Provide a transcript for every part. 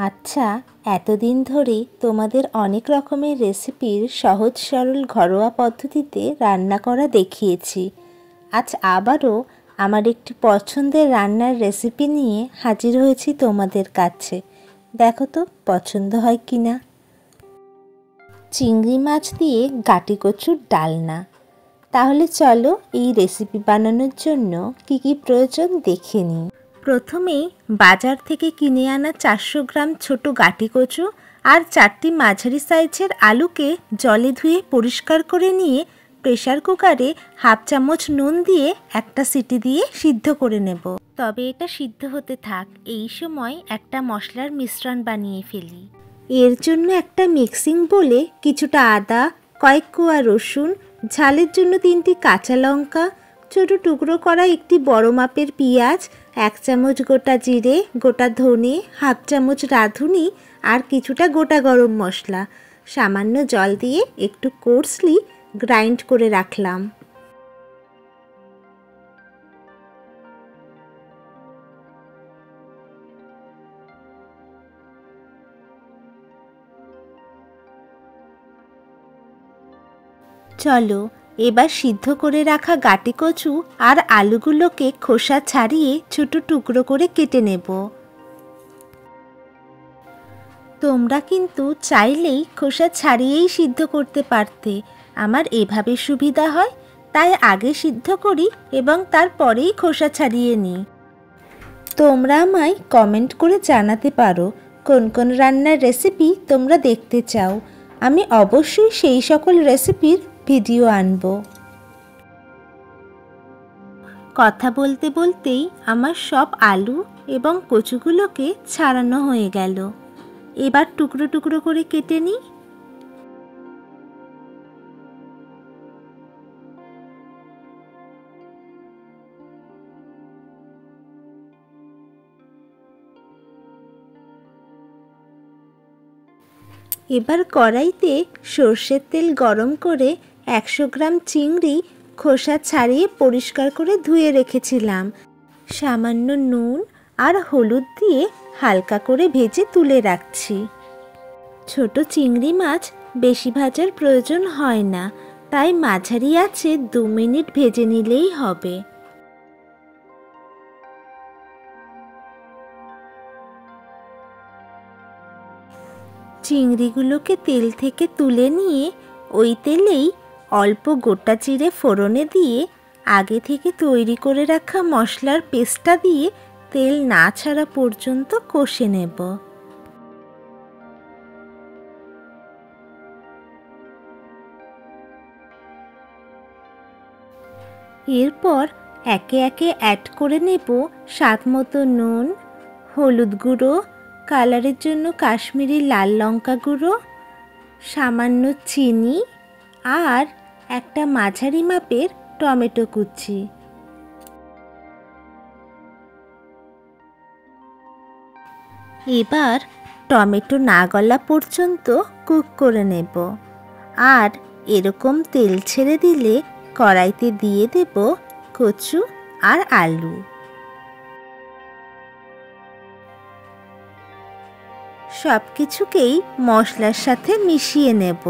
আচ্ছা, এতদিন ধরে তোমাদের অনেক রকমের রেসিপির সহজ সরল ঘরোয়া পদ্ধতিতে রান্না করা দেখিয়েছি। আজ আবারও আমার একটি পছন্দের রান্নার রেসিপি নিয়ে হাজির হয়েছি তোমাদের কাছে। দেখো তো পছন্দ হয় কি না। চিংড়ি মাছ দিয়ে গাটি কচুর ডালনা। তাহলে চলো এই রেসিপি বানানোর জন্য কি কি প্রয়োজন দেখে নিই। প্রথমেই বাজার থেকে কিনে আনা 400 গ্রাম ছোট গাটি কচু আর 4টি মাঝারি সাইজের আলুকে জলে ধুয়ে পরিষ্কার করে নিয়ে প্রেসার কুকারে হাফ চামচ নুন দিয়ে একটা সিটি দিয়ে সিদ্ধ করে নেব। তবে এটা সিদ্ধ হতে থাক, এই সময় একটা মশলার মিশ্রণ বানিয়ে ফেলি। এর জন্য একটা মিক্সিং বলে কিছুটা আদা, কয়েক কোয়া রসুন, ঝালের জন্য 3টি কাঁচা লঙ্কা, ছোট টুকরো করা একটি বড় মাপের পেঁয়াজ, 1 চামচ গোটা জিরে, গোটা ধনে, হাফ চামচ রাঁধুনি আর কিছুটা গোটা গরম মশলা সামান্য জল দিয়ে একটু কোর্সলি গ্রাইন্ড করে রাখলাম। চলো এবার সিদ্ধ করে রাখা গাটি কচু আর আলুগুলোকে খোসা ছাড়িয়ে ছোট টুকরো করে কেটে নেব। তোমরা কিন্তু চাইলেই খোসা ছাড়িয়েই সিদ্ধ করতে পারতে, আমার এভাবে সুবিধা হয় তাই আগে সিদ্ধ করি এবং তারপরেই খোসা ছাড়িয়ে নিই। তোমরা আমায় কমেন্ট করে জানাতে পারো কোন কোন রান্নার রেসিপি তোমরা দেখতে চাও, আমি অবশ্যই সেই সকল রেসিপির ভিডিও আনব। কথা বলতে বলতেই আমার সব আলু এবং কচুগুলোকে ছাড়ানো হয়ে গেল। এবার টুকরো টুকরো করে কেটে নিই। এবার কড়াইতে সর্ষের তেল গরম করে 100 গ্রাম চিংড়ি খোসা ছাড়িয়ে পরিষ্কার করে ধুয়ে রেখেছিলাম সামান্য নুন আর হলুদ দিয়ে হালকা করে ভেজে তুলে রাখছি। ছোট চিংড়ি মাছ বেশি ভাজার প্রয়োজন হয় না, তাই মাঝারি আঁচে 2 মিনিট ভেজে নিলেই হবে। চিংড়িগুলোকে তেল থেকে তুলে নিয়ে ওই তেলেই অল্প গোটা জিরে ফোড়নে দিয়ে আগে থেকে তৈরি করে রাখা মশলার পেস্টটা দিয়ে তেল না ছাড়া পর্যন্ত কষে নেব। এরপর একে একে অ্যাড করে নেব স্বাদ মতো নুন, হলুদ গুঁড়ো, কালারের জন্য কাশ্মীরি লাল লঙ্কা গুঁড়ো, সামান্য চিনি আর একটা মাঝারি মাপের টমেটো কুচি। এবার টমেটো না গলা পর্যন্ত কুক করে নেব আর এরকম তেল ছেড়ে দিলে কড়াইতে দিয়ে দেব কচু আর আলু। সব কিছুকেই মশলার সাথে মিশিয়ে নেব।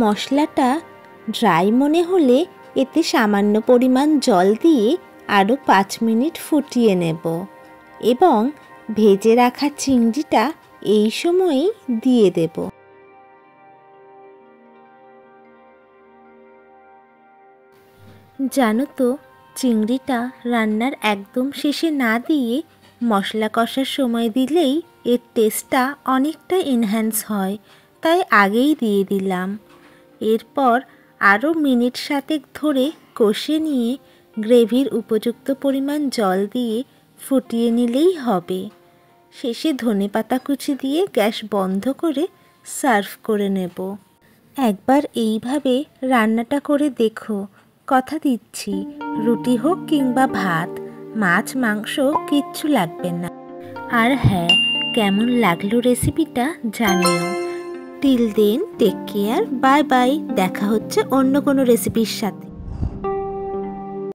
মশলাটা ড্রাই মনে হলে এতে সামান্য পরিমাণ জল দিয়ে আরও 5 মিনিট ফুটিয়ে নেব এবং ভেজে রাখা চিংড়িটা এই সময়েই দিয়ে দেব। জানো তো, চিংড়িটা রান্নার একদম শেষে না দিয়ে মশলা কষার সময় দিলেই এর টেস্টটা অনেকটা এনহ্যান্স হয়, তাই আগেই দিয়ে দিলাম। এরপর আরও মিনিট 7 ধরে কষে নিয়ে গ্রেভির উপযুক্ত পরিমাণ জল দিয়ে ফুটিয়ে নিলেই হবে। শেষে ধনেপাতা কুচি দিয়ে গ্যাস বন্ধ করে সার্ভ করে নেব। একবার এইভাবে রান্নাটা করে দেখো, কথা দিচ্ছি রুটি হোক কিংবা ভাত, মাছ মাংস কিচ্ছু লাগবে না। আর হ্যাঁ, কেমন লাগলো রেসিপিটা জানিও। Till then take care, bye bye, দেখা হচ্ছে অন্য কোনো রেসিপির সাথে।